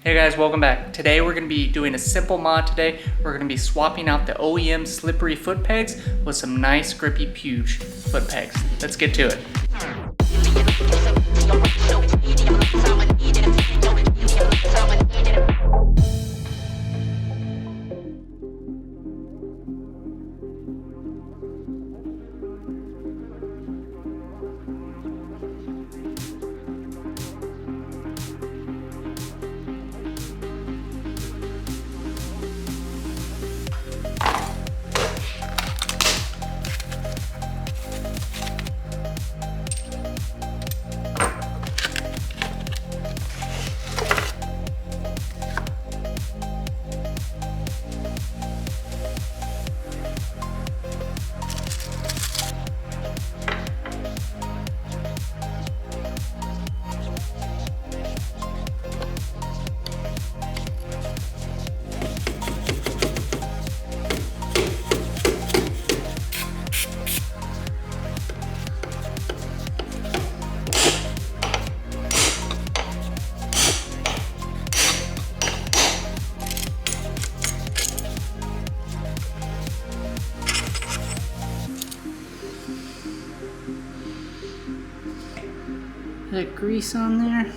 Hey guys, welcome back. Today we're going to be doing a simple mod today. We're going to be swapping out the OEM slippery foot pegs with some nice grippy Puig foot pegs. Let's get to it. Is there grease on there?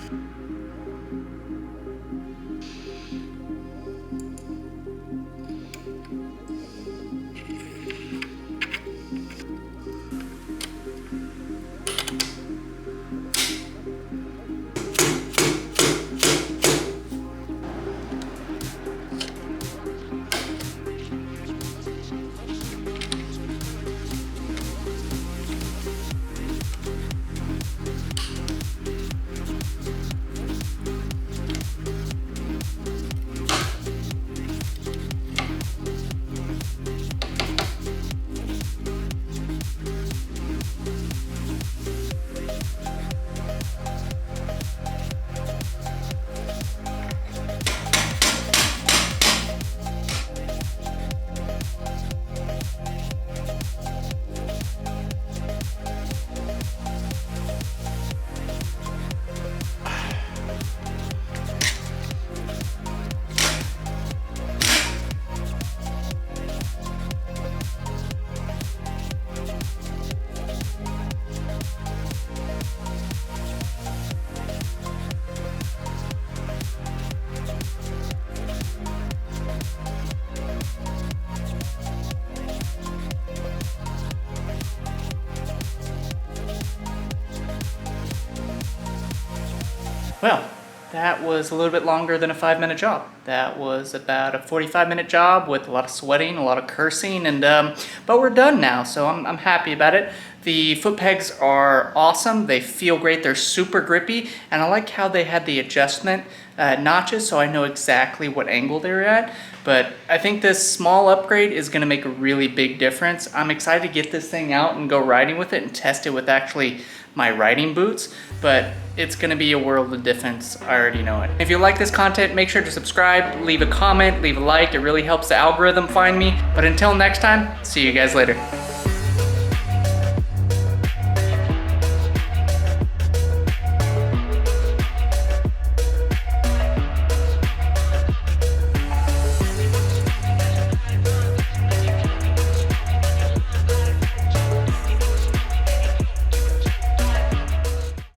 Well, that was a little bit longer than a 5-minute job. That was about a 45-minute job with a lot of sweating, a lot of cursing, and but we're done now, so I'm happy about it. The foot pegs are awesome. They feel great. They're super grippy, and I like how they had the adjustment notches, so I know exactly what angle they're at. But I think this small upgrade is going to make a really big difference. I'm excited to get this thing out and go riding with it and test it with actually my riding boots, but it's going to be a world of difference. I already know it. If you like this content, make sure to subscribe, leave a comment, leave a like. It really helps the algorithm find me. But until next time, see you guys later.